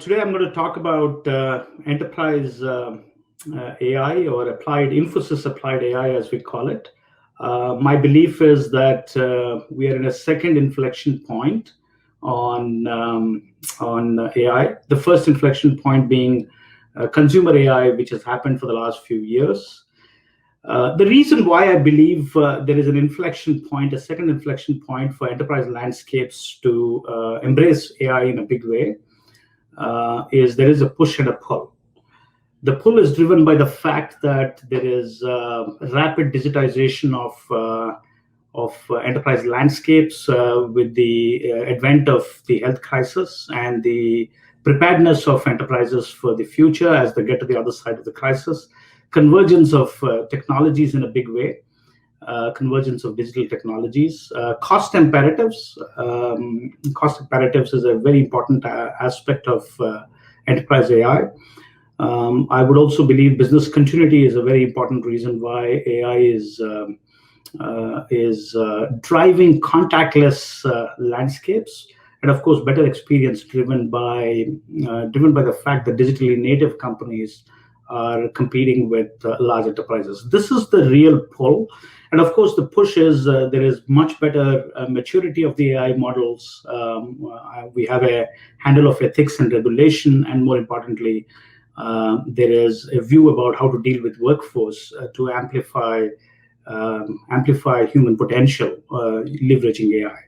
Today I'm going to talk about enterprise AI or Infosys applied AI, as we call it. My belief is that we are in a second inflection point on AI. The first inflection point being consumer AI, which has happened for the last few years. The reason why I believe there is an inflection point, a second inflection point for enterprise landscapes to embrace AI in a big way, is there is a push and a pull. The pull is driven by the fact that there is rapid digitization of enterprise landscapes with the advent of the health crisis and the preparedness of enterprises for the future as they get to the other side of the crisis. Convergence of technologies in a big way. Convergence of digital technologies, cost imperatives. Cost imperatives is a very important aspect of enterprise AI. I would also believe business continuity is a very important reason why AI is driving contactless landscapes, and of course, better experience driven by the fact that digitally native companies are competing with large enterprises. This is the real pull. And of course, the push is there is much better maturity of the AI models. We have a handle of ethics and regulation, and more importantly, there is a view about how to deal with workforce to amplify human potential, leveraging AI.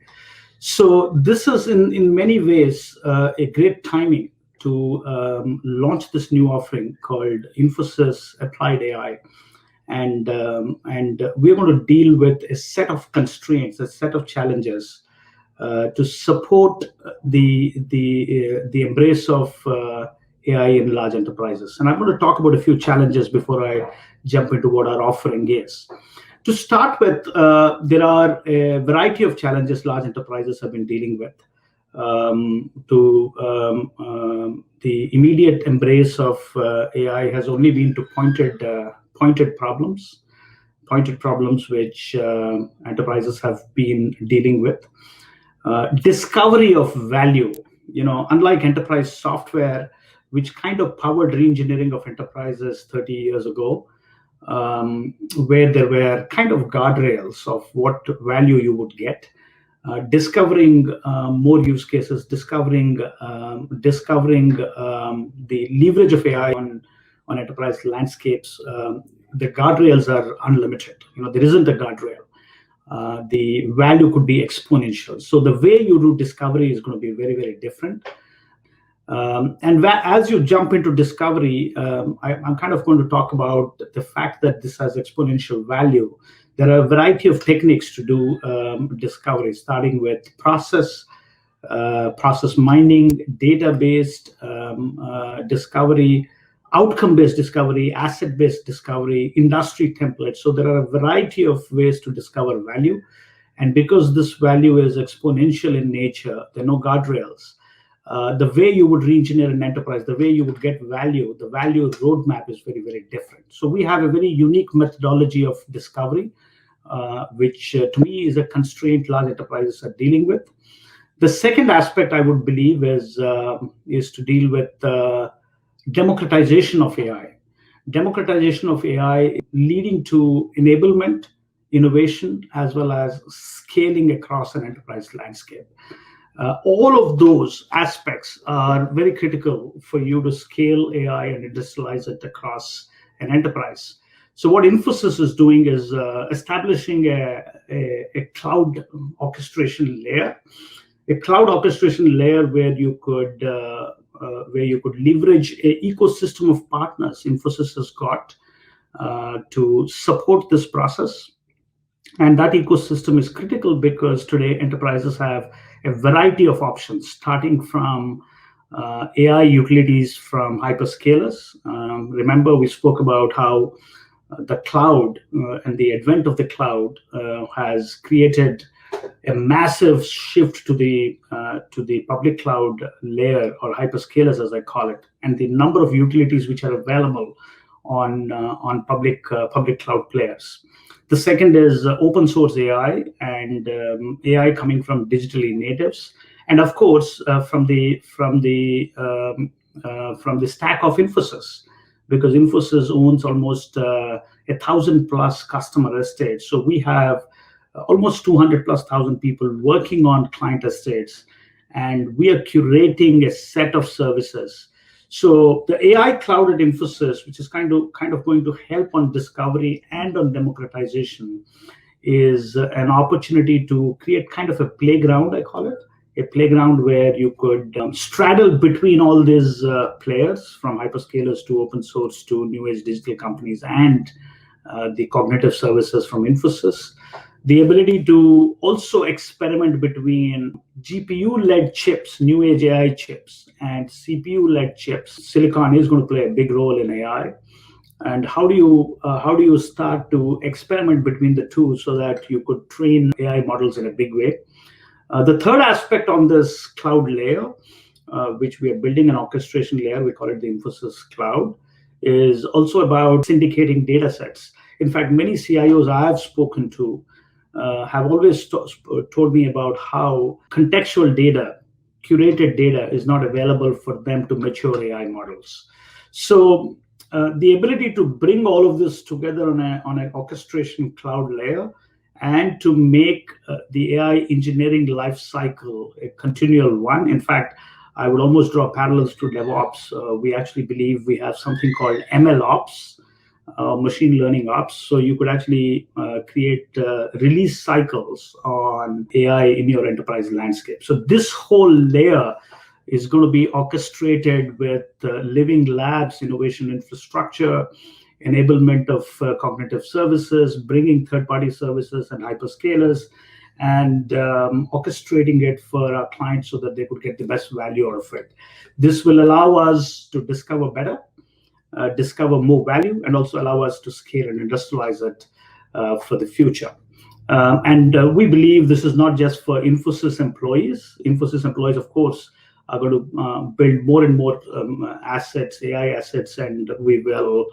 So this is in many ways a great timing to launch this new offering called Infosys Applied AI. And we're going to deal with a set of constraints, a set of challenges to support the embrace of AI in large enterprises. And I'm going to talk about a few challenges before I jump into what our offering is. To start with, there are a variety of challenges large enterprises have been dealing with. The immediate embrace of AI has only been to pointed problems which enterprises have been dealing with. Discovery of value, unlike enterprise software, which kind of powered re-engineering of enterprises 30 years ago, where there were kind of guardrails of what value you would get. Discovering more use cases, discovering the leverage of AI on enterprise landscapes. The guardrails are unlimited. There isn't a guardrail. The value could be exponential. So the way you do discovery is going to be very, very different. And as you jump into discovery, I'm kind of going to talk about the fact that this has exponential value. There are a variety of techniques to do discovery, starting with process mining, data-based discovery, outcome-based discovery, asset-based discovery, industry templates. So there are a variety of ways to discover value. And because this value is exponential in nature, there are no guardrails. The way you would re-engineer an enterprise, the way you would get value, the value roadmap is very, very different. So we have a very unique methodology of discovery, which to me is a constraint large enterprises are dealing with. The second aspect I would believe is to deal with democratization of AI. Democratization of AI leading to enablement, innovation, as well as scaling across an enterprise landscape. All of those aspects are very critical for you to scale AI and industrialize it across an enterprise. So what Infosys is doing is establishing a cloud orchestration layer, where you could leverage an ecosystem of partners Infosys has got to support this process. And that ecosystem is critical because today enterprises have a variety of options, starting from AI utilities from hyperscalers. Remember, we spoke about how the cloud and the advent of the cloud has created a massive shift to the public cloud layer, or hyperscalers as I call it, and the number of utilities which are available on public cloud players. The second is open source AI and AI coming from digitally natives, and of course from the from the stack of Infosys, because Infosys owns almost 1,000 plus customer estates. So we have almost 200 plus thousand people working on client estates, and we are curating a set of services. So the AI cloud at Infosys, which is kind of going to help on discovery and on democratization, is an opportunity to create kind of a playground, I call it, a playground where you could straddle between all these players, from hyperscalers to open source to new age digital companies, and the cognitive services from Infosys. The ability to also experiment between GPU-led chips, new age AI chips, and CPU-led chips. Silicon is going to play a big role in AI. And how do you start to experiment between the two so that you could train AI models in a big way? The third aspect on this cloud layer, which we are building an orchestration layer, we call it the Infosys Cloud, is also about syndicating data sets. In fact, many CIOs I have spoken to have always told me about how contextual data, curated data, is not available for them to mature AI models. So the ability to bring all of this together on an orchestration cloud layer, and to make the AI engineering life cycle a continual one. In fact, I would almost draw parallels to DevOps. We actually believe we have something called ML Ops, machine learning ops. So you could actually create release cycles on AI in your enterprise landscape. So this whole layer is going to be orchestrated with living labs, innovation infrastructure, enablement of cognitive services, bringing third-party services and hyperscalers, and orchestrating it for our clients so that they could get the best value out of it. This will allow us to discover better, discover more value, and also allow us to scale and industrialize it for the future. And we believe this is not just for Infosys employees. Infosys employees, of course, are going to build more and more assets, AI assets, and we will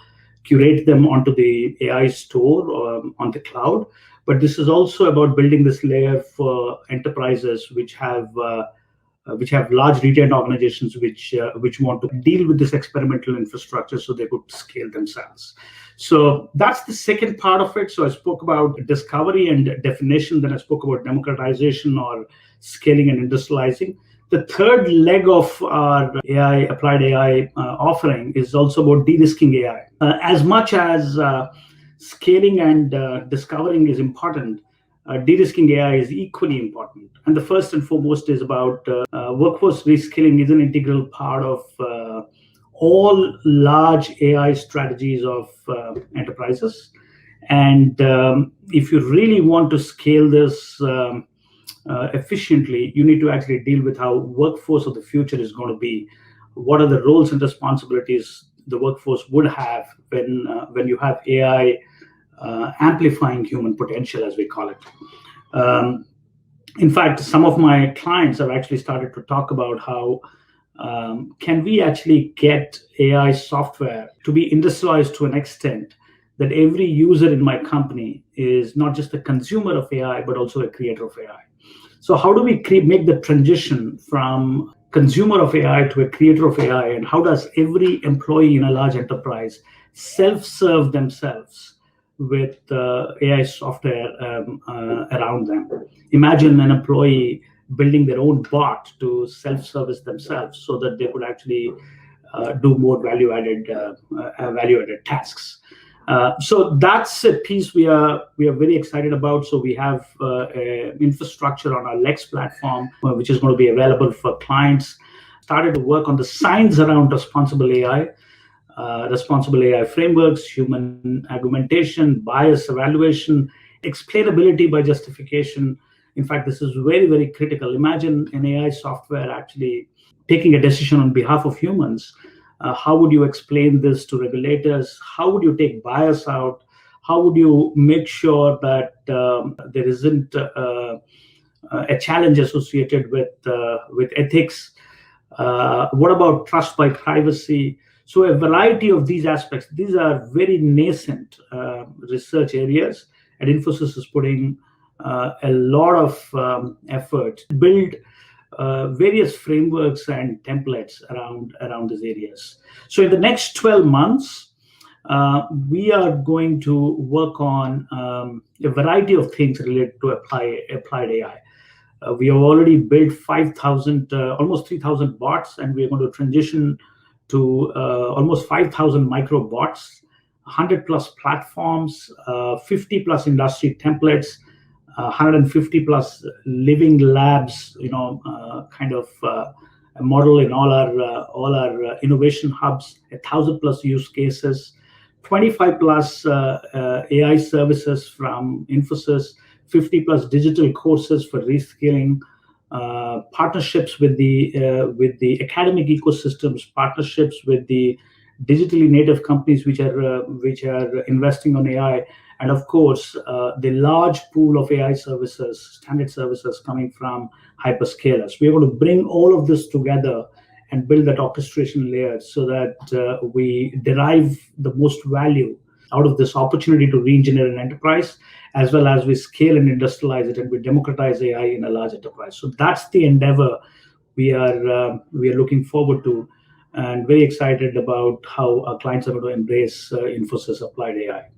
curate them onto the AI store on the cloud. But this is also about building this layer for enterprises which have large retail organizations which want to deal with this experimental infrastructure so they could scale themselves. So that's the second part of it. So I spoke about discovery and definition, then I spoke about democratization or scaling and industrializing. The third leg of our AI, applied AI offering is also about de-risking AI. As much as scaling and discovering is important, de-risking AI is equally important. And the first and foremost is about workforce reskilling is an integral part of all large AI strategies of enterprises. And if you really want to scale this efficiently, you need to actually deal with how workforce of the future is going to be. What are the roles and responsibilities the workforce would have when you have AI amplifying human potential, as we call it. In fact, some of my clients have actually started to talk about how can we actually get AI software to be industrialized to an extent that every user in my company is not just a consumer of AI, but also a creator of AI. So how do we make the transition from consumer of AI to a creator of AI, and how does every employee in a large enterprise self-serve themselves with AI software around them? Imagine an employee building their own bot to self-service themselves so that they could actually do more value-added tasks. So that's a piece we are very excited about. So we have infrastructure on our Lex platform, which is going to be available for clients. Started to work on the science around responsible AI frameworks, human argumentation, bias evaluation, explainability by justification. In fact, this is very, very critical. Imagine an AI software actually taking a decision on behalf of humans. How would you explain this to regulators? How would you take bias out? How would you make sure that there isn't a challenge associated with ethics? What about trust by privacy? So a variety of these aspects. These are very nascent research areas, and Infosys is putting a lot of effort to build various frameworks and templates around these areas. So in the next 12 months, we are going to work on a variety of things related to applied AI. We have already built 5,000, almost 3,000 bots, and we are going to transition to almost 5,000 micro bots, 100 plus platforms, 50 plus industry templates, 150 plus living labs, kind of a model in all our innovation hubs, 1,000 plus use cases, 25 plus AI services from Infosys, 50 plus digital courses for reskilling, partnerships with the academic ecosystems, partnerships with the digitally native companies which are investing on AI, and of course the large pool of AI services, standard services coming from hyperscalers. We are going to bring all of this together and build that orchestration layer so that we derive the most value out of this opportunity to re-engineer an enterprise, as well as we scale and industrialize it and we democratize AI in a large enterprise. So that's the endeavor we are looking forward to, and very excited about how our clients are going to embrace Infosys Applied AI.